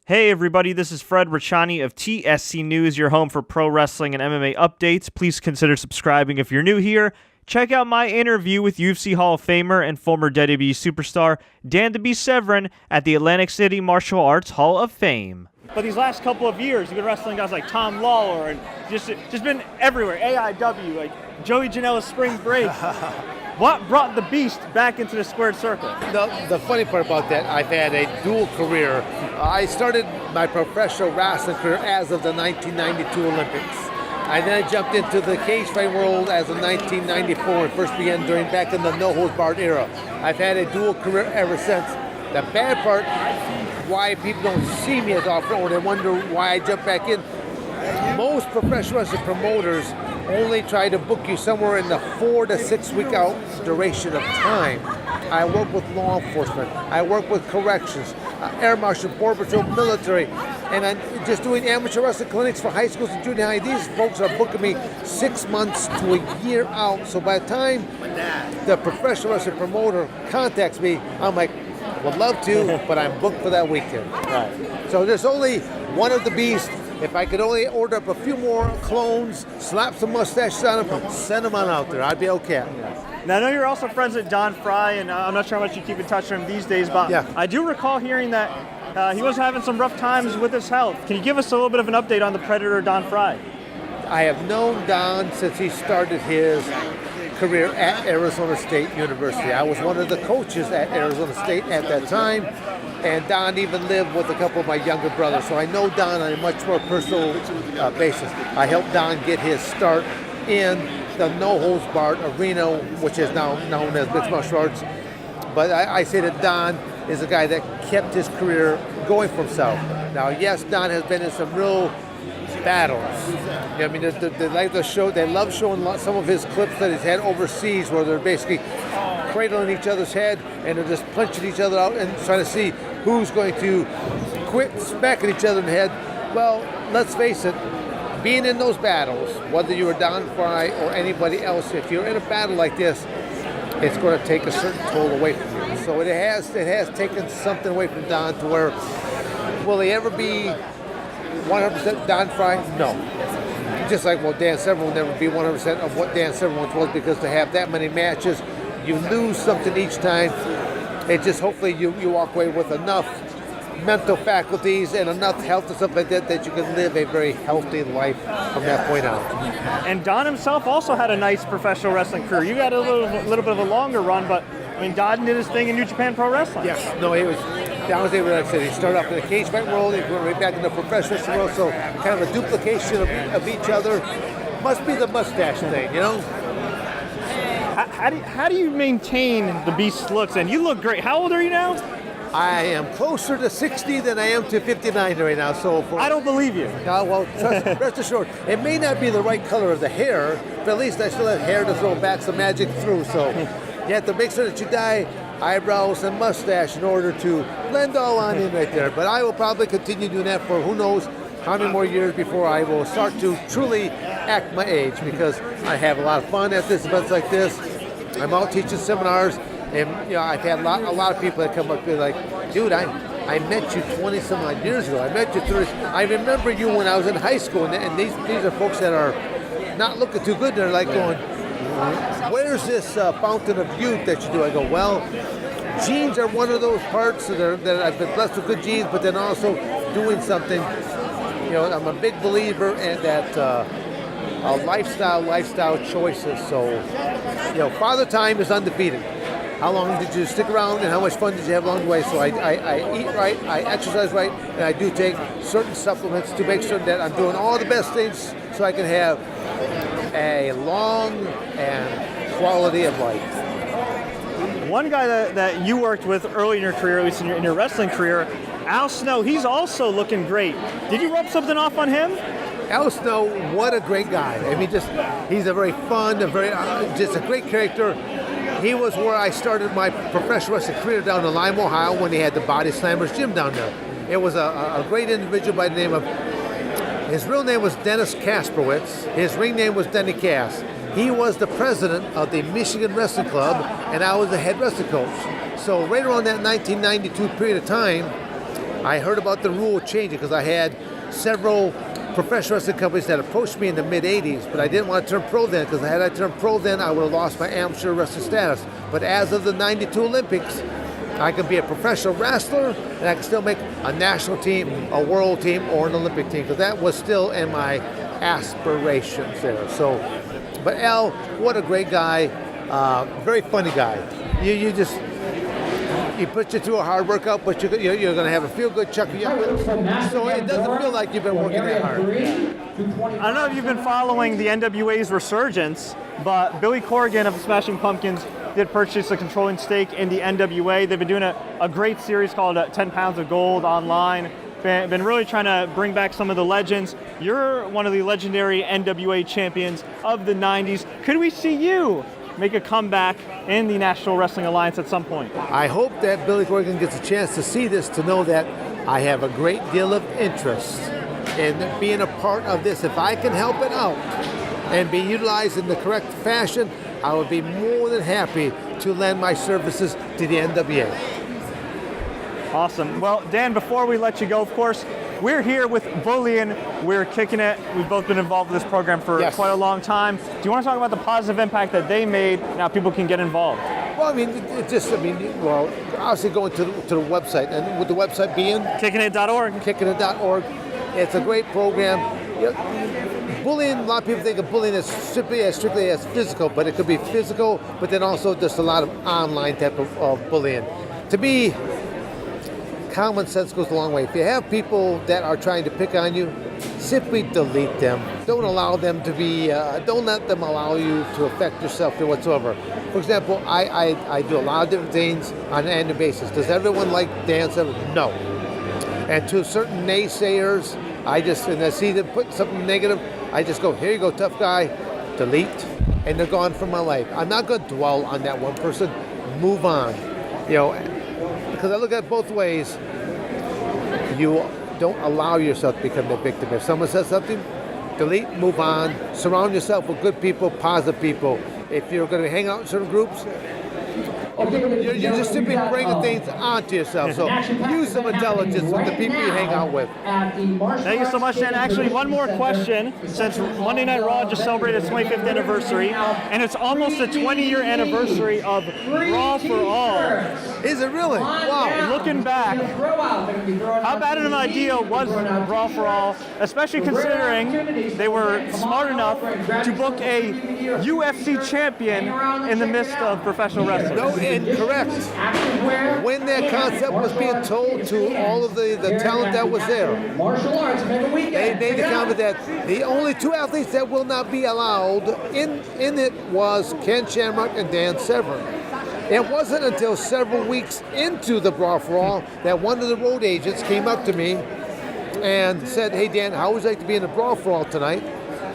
Hey everybody, this is Fred Richani of TSC News, your home for pro wrestling and MMA updates. Please consider subscribing if you're new here. Check out my interview with UFC Hall of Famer and former WWE superstar Dan Severn at the Atlantic City Martial Arts Hall of Fame. But these last couple of years, you've been wrestling guys like Tom Lawler and just been everywhere. AIW, like Joey Janela's Spring Break. What brought the Beast back into the squared circle? The funny part about that, I've had a dual career. I started my professional wrestling career as of the 1992 Olympics. I then jumped into the cage fight world as of 1994 and first began back in the no-holds-barred era. I've had a dual career ever since. The bad part, why people don't see me as often, or they wonder why I jumped back in. Most professional wrestling promoters only try to book you somewhere in the 4 to 6 week out duration of time. I work with law enforcement, I work with corrections, air marshal, border patrol, military, and I'm just doing amateur wrestling clinics for high schools and junior high. These folks are booking me 6 months to a year out. So by the time the professional wrestling promoter contacts me, I'm like, would love to, but I'm booked for that weekend. Right. So there's only one of the Beast. If I could only order up a few more clones, slap some mustaches on them, send them on out there, I'd be okay. Now, I know you're also friends with Don Frye, and I'm not sure how much you keep in touch with him these days, but yeah. I do recall hearing that he was having some rough times with his health. Can you give us a little bit of an update on the Predator, Don Frye? I have known Don since he started his career at Arizona State University. I was one of the coaches at Arizona State at that time, and Don even lived with a couple of my younger brothers, so I know Don on a much more personal basis. I helped Don get his start in the no-holds-barred arena, which is now known as mixed martial arts. But I say that Don is a guy that kept his career going for himself. Now, yes, Don has been in some real battles. I mean, they like to show. They love showing some of his clips that he's had overseas, where they're basically cradling each other's head and they're just punching each other out and trying to see who's going to quit smacking each other in the head. Well, let's face it, being in those battles, whether you were Don Frye or anybody else, if you're in a battle like this, it's going to take a certain toll away from you. So it has taken something away from Don to where, will he ever be 100% Don Frye? No. Just like, well, Dan Severn will never be 100% of what Dan Severn once was, because to have that many matches, you lose something each time. It just, hopefully you walk away with enough mental faculties and enough health and stuff like that that you can live a very healthy life from that point on. And Don himself also had a nice professional wrestling career. You got a little bit of a longer run, but I mean, Don did his thing in New Japan Pro Wrestling. Yes, no, Don was able to say he started off in the cage fight world, he went right back in the professional wrestling world, so kind of a duplication of each other. Must be the mustache thing, you know? How do you maintain the Beast's looks? And you look great. How old are you now? I am closer to 60 than I am to 59 right now. So I don't believe you. Well, rest assured, it may not be the right color of the hair, but at least I still have hair to throw back some magic through. So you have to make sure that you dye eyebrows and mustache in order to blend all on in right there. But I will probably continue doing that for who knows how many more years before I will start to truly act my age, because I have a lot of fun at this events like this. I'm out teaching seminars, and you know, I've had a lot of people that come up to me like, dude, I met you 20 some odd years ago. I met you 30. I remember you when I was in high school, and these are folks that are not looking too good. They're like going, where's this fountain of youth that you do? I go, well, genes are one of those parts that I've been blessed with good genes, but then also doing something. You know, I'm a big believer in that lifestyle choices. So, you know, Father Time is undefeated. How long did you stick around, and how much fun did you have along the way? So I eat right, I exercise right, and I do take certain supplements to make sure that I'm doing all the best things so I can have a long and quality of life. One guy that you worked with early in your career, at least in your wrestling career, Al Snow, he's also looking great. Did you rub something off on him? Al Snow, what a great guy. I mean, he's a very fun, just a great character. He was where I started my professional wrestling career down in Lima, Ohio, when they had the Body Slammers gym down there. It was a great individual by the name of, his real name was Dennis Kasperwitz. His ring name was Denny Cass. He was the president of the Michigan Wrestling Club, and I was the head wrestling coach. So right around that 1992 period of time, I heard about the rule changing because I had several professional wrestling companies that approached me in the mid-'80s, but I didn't want to turn pro then, because had I turned pro then, I would have lost my amateur wrestling status. But as of the '92 Olympics, I can be a professional wrestler, and I can still make a national team, a world team, or an Olympic team, because that was still in my aspirations there. So, but Al, what a great guy, very funny guy. He puts you through a hard workout, but you're going to have a feel-good chuckle. So it doesn't feel like you've been working that hard. I don't know if you've been following the NWA's resurgence, but Billy Corgan of the Smashing Pumpkins did purchase a controlling stake in the NWA. They've been doing a great series called 10 Pounds of Gold online. Been really trying to bring back some of the legends. You're one of the legendary NWA champions of the 90s. Could we see you make a comeback in the National Wrestling Alliance at some point? I hope that Billy Corgan gets a chance to see this, to know that I have a great deal of interest in being a part of this. If I can help it out and be utilized in the correct fashion, I would be more than happy to lend my services to the NWA. Awesome. Well, Dan, before we let you go, of course, we're here with Bullying. We're Kicking It. We've both been involved with this program for quite a long time. Do you want to talk about the positive impact that they made? Now people can get involved. Well, I mean, obviously going to the website, and with the website being Kickinit.org. Kickinit.org. It's a great program. Bullying, a lot of people think of bullying as strictly as physical, but it could be physical, but then also just a lot of online type of bullying. To me, common sense goes a long way. If you have people that are trying to pick on you, simply delete them. Don't allow them to be, don't let them allow you to affect yourself or whatsoever. For example, I do a lot of different things on an annual basis. Does everyone like Dan Severn? No. And to certain naysayers, and I see them put something negative, I just go, here you go, tough guy, delete, and they're gone from my life. I'm not going to dwell on that one person. Move on. Because I look at it both ways. You don't allow yourself to become the victim. If someone says something, delete, move on. Surround yourself with good people, positive people. If you're going to hang out in certain groups, you're just simply bringing things onto yourself. So use some intelligence with the people you hang out with. Thank you so much, Dan. Actually, one more question. Since Monday Night Raw just celebrated its 25th anniversary, and it's almost a 20-year anniversary of Brawl for All. Is it really? Wow. Looking back, how bad of an idea was Brawl for All, especially considering they were smart enough to book a UFC champion in the midst of professional wrestling? No, incorrect. When that concept was being told to all of the talent that was there, they made the comment that the only two athletes that will not be allowed in it was Ken Shamrock and Dan Severn. It wasn't until several weeks into the Brawl for All that one of the road agents came up to me and said, "Hey Dan, how would you like to be in the Brawl for All tonight?"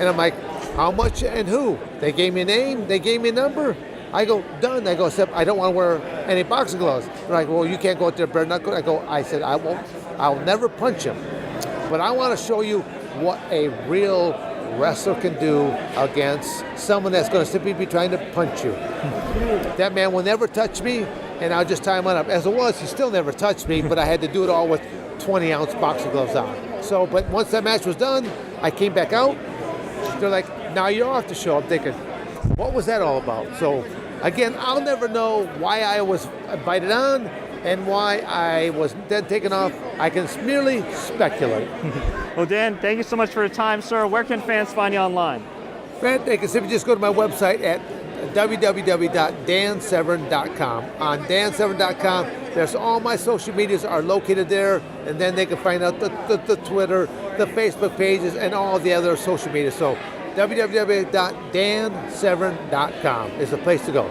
And I'm like, "How much and who?" They gave me a name, they gave me a number. I go, done. I go, except I don't want to wear any boxing gloves. They're like, well, you can't go out there bare knuckle. I said, I'll never punch him. But I want to show you what a real wrestler can do against someone that's going to simply be trying to punch you. That man will never touch me, and I'll just tie him up. As it was, he still never touched me, but I had to do it all with 20-ounce boxing gloves on. So, but once that match was done, I came back out. They're like, now you're off the show. I'm thinking, what was that all about? So, again, I'll never know why I was invited on and why I was then taken off. I can merely speculate. Well, Dan, thank you so much for your time, sir. Where can fans find you online? Man, they can simply just go to my website at www.dansevern.com. On dansevern.com, there's all my social medias are located there, and then they can find out the Twitter, the Facebook pages, and all the other social media. So www.dansevern.com is the place to go.